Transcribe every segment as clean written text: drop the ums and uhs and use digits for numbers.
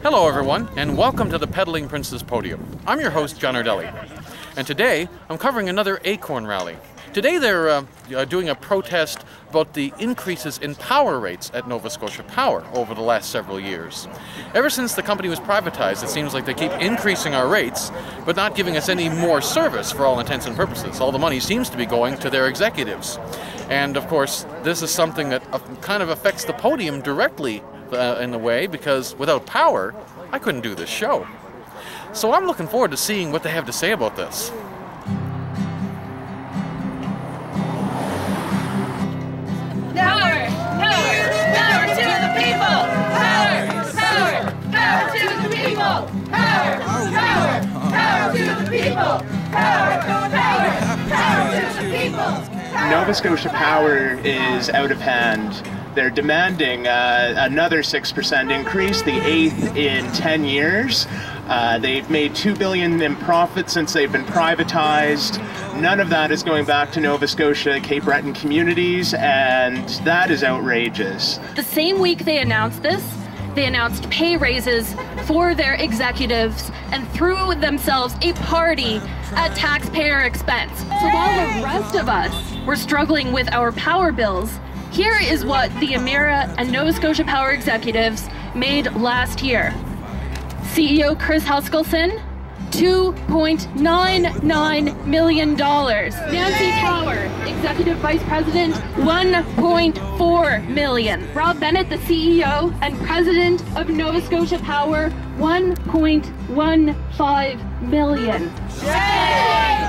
Hello everyone, and welcome to the Peddling Prince's Podium. I'm your host, John Ardelli, and today I'm covering another ACORN rally. Today they're doing a protest about the increases in power rates at Nova Scotia Power over the last several years. Ever since the company was privatized, it seems like they keep increasing our rates, but not giving us any more service for all intents and purposes. All the money seems to be going to their executives. And of course, this is something that kind of affects the podium directly in a way, because without power, I couldn't do this show. So I'm looking forward to seeing what they have to say about this. Power! Power! Power to the people! Power! Power! Power to the people! Power! Power! Power to the people! Power! Power! Power to the people! Nova Scotia Power is out of hand. They're demanding another 6% increase, the 8th in 10 years. They've made $2 billion in profit since they've been privatized. None of that is going back to Nova Scotia, Cape Breton communities, and that is outrageous. The same week they announced this, they announced pay raises for their executives and threw themselves a party at taxpayer expense. So while the rest of us were struggling with our power bills, here is what the Emera and Nova Scotia Power executives made last year. CEO Chris Huskelson, $2.99 million. Nancy Tower, Executive Vice President, $1.4 million. Rob Bennett, the CEO and President of Nova Scotia Power, $1.15 million. Yay!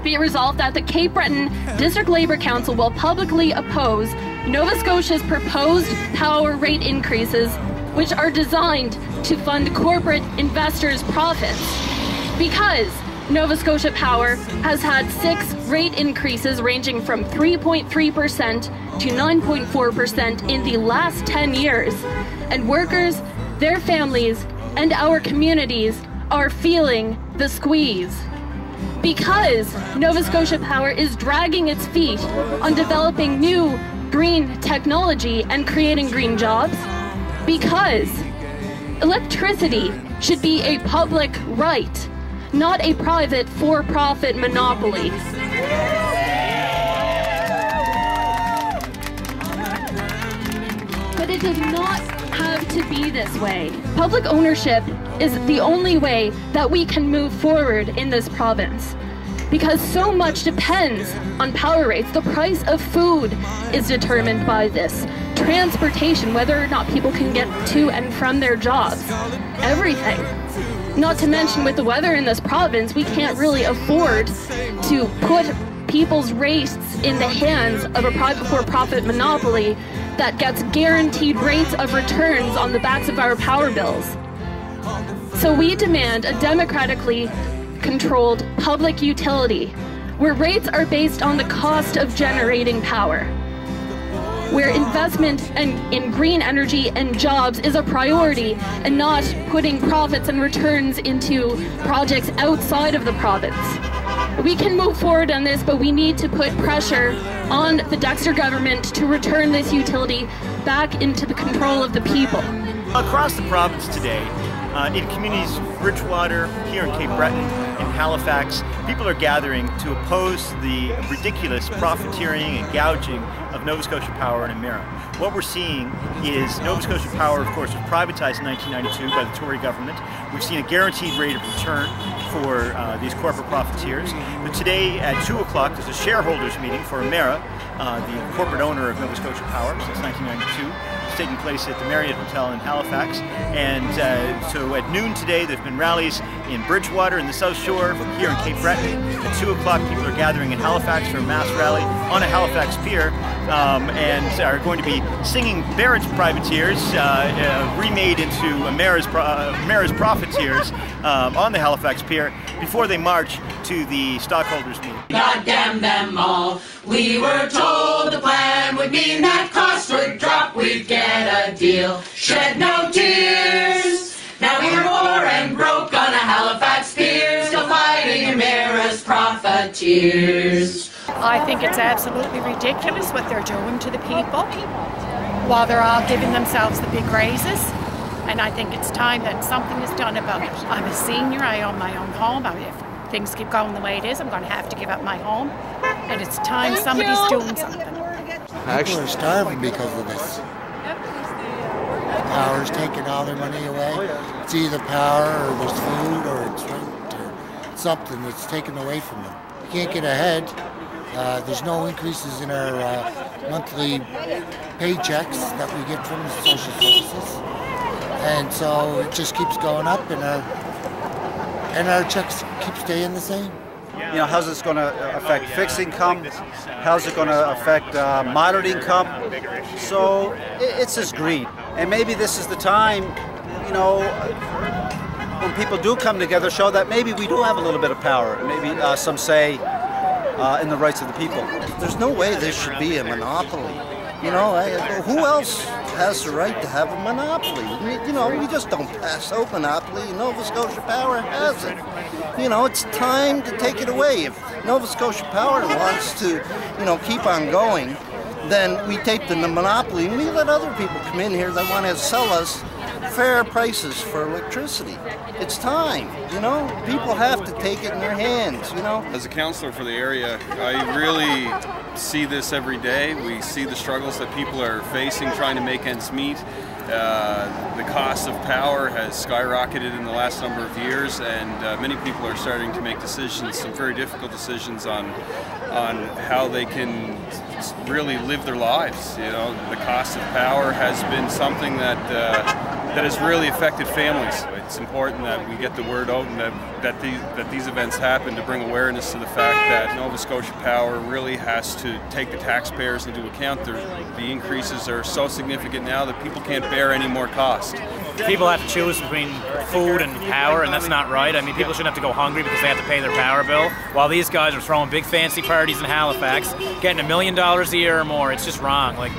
Be it resolved that the Cape Breton District Labour Council will publicly oppose Nova Scotia's proposed power rate increases, which are designed to fund corporate investors' profits. Because Nova Scotia Power has had 6 rate increases ranging from 3.3% to 9.4% in the last 10 years, and workers, their families, and our communities are feeling the squeeze. Because Nova Scotia Power is dragging its feet on developing new green technology and creating green jobs. Because electricity should be a public right, not a private for-profit monopoly. But it does not have to be this way. Public ownership is the only way that we can move forward in this province, because so much depends on power rates. The price of food is determined by this. Transportation, whether or not people can get to and from their jobs, everything. Not to mention, with the weather in this province, we can't really afford to put people's rates in the hands of a private for-profit monopoly that gets guaranteed rates of returns on the backs of our power bills. So we demand a democratically controlled public utility where rates are based on the cost of generating power, where investment in green energy and jobs is a priority and not putting profits and returns into projects outside of the province. We can move forward on this, but we need to put pressure on the Dexter government to return this utility back into the control of the people. Across the province today, in communities Bridgewater, here in Cape Breton, in Halifax, people are gathering to oppose the ridiculous profiteering and gouging of Nova Scotia Power and Emera. What we're seeing is Nova Scotia Power, of course, was privatized in 1992 by the Tory government. We've seen a guaranteed rate of return for these corporate profiteers. But today at 2 o'clock, there's a shareholders meeting for Emera, the corporate owner of Nova Scotia Power since 1992. It's taking place at the Marriott Hotel in Halifax. And so at noon today, there's been rallies in Bridgewater in the South Shore, here in Cape Breton. At 2 o'clock, people are gathering in Halifax for a mass rally on a Halifax pier, and are going to be singing Barrett's Privateers, remade into Emera's Profiteers, on the Halifax pier before they march to the stockholders meeting. God damn them all. We were told the plan would mean that costs would drop, we'd get a deal. Shed no tears. Now we're poor and broke on a Halifax pier, still fighting Emera's profiteers. I think it's absolutely ridiculous what they're doing to the people while they're all giving themselves the big raises. And I think it's time that something is done about it. I'm a senior, I own my own home. If things keep going the way it is, I'm going to have to give up my home. And it's time somebody's doing something. People are starving because of this. The power's taking all their money away. It's either power or there's food or it's rent or something that's taken away from them. You can't get ahead. There's no increases in our monthly paychecks that we get from the social services. And so it just keeps going up and our checks keep staying the same. You know, how's this going to affect fixed income? How's it going to affect moderate income? So it's this greed. And maybe this is the time, you know, when people do come together, show that maybe we do have a little bit of power. Maybe some say in the rights of the people. There's no way this should be a monopoly. You know, who else has the right to have a monopoly? You know, we just don't pass out monopoly. Nova Scotia Power has it. You know, it's time to take it away. If Nova Scotia Power wants to, you know, keep on going, then we take the monopoly and we let other people come in here that want to sell us fair prices for electricity. It's time, you know? People have to take it in their hands, you know? As a councillor for the area, I really see this every day. We see the struggles that people are facing trying to make ends meet. The cost of power has skyrocketed in the last number of years, and many people are starting to make decisions, some very difficult decisions on how they can really live their lives. You know, the cost of power has been something that has really affected families. It's important that we get the word out and that these events happen to bring awareness to the fact that Nova Scotia Power really has to take the taxpayers into account. The increases are so significant now that people can't bear any more cost. People have to choose between food and power, and that's not right. I mean, people shouldn't have to go hungry because they have to pay their power bill, while these guys are throwing big fancy parties in Halifax, getting $1 million a year or more. It's just wrong. Like,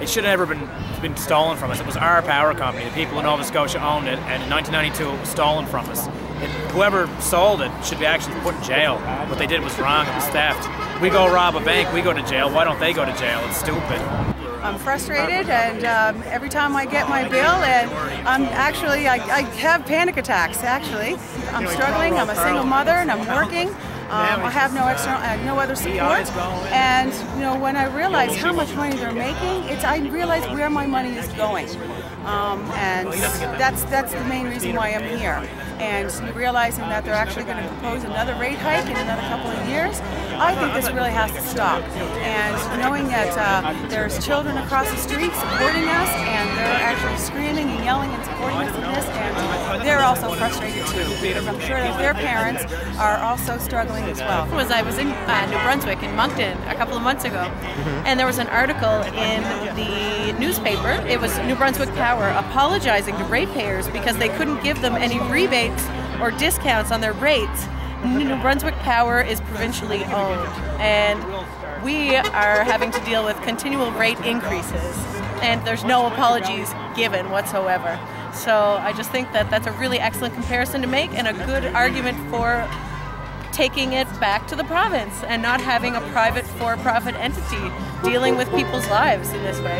it should have never been stolen from us. It was our power company. The people in Nova Scotia owned it, and in 1992 it was stolen from us. Whoever sold it should be actually put in jail. What they did was wrong. It was theft. We go rob a bank, we go to jail. Why don't they go to jail? It's stupid. I'm frustrated, and every time I get my bill, and I have panic attacks, actually. I'm struggling, I'm a single mother, and I'm working. I have no other support, and you know, when I realize how much money they're making, I realize where my money is going, and that's the main reason why I'm here. And realizing that they're actually going to propose another rate hike in another couple of years, I think this really has to stop. And knowing that there's children across the street supporting us, and they're actually screaming and yelling and supporting us in this, and they're also frustrated too, because I'm sure that their parents are also struggling as well. I was in New Brunswick, in Moncton, a couple of months ago, and there was an article in the newspaper. It was New Brunswick Power apologizing to ratepayers because they couldn't give them any rebates or discounts on their rates. New Brunswick Power is provincially owned, and we are having to deal with continual rate increases, and there's no apologies given whatsoever. So I just think that that's a really excellent comparison to make, and a good argument for taking it back to the province and not having a private for-profit entity dealing with people's lives in this way.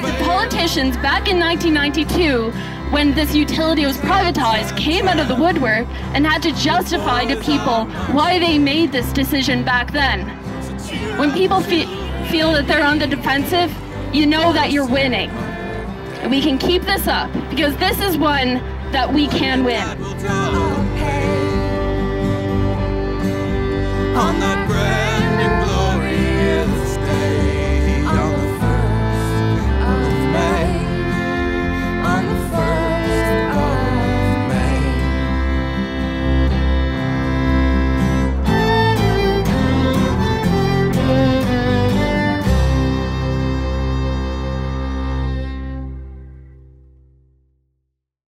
The politicians back in 1992, when this utility was privatized, came out of the woodwork and had to justify to people why they made this decision back then. When people feel that they're on the defensive, you know that you're winning. And we can keep this up, because this is one that we can win.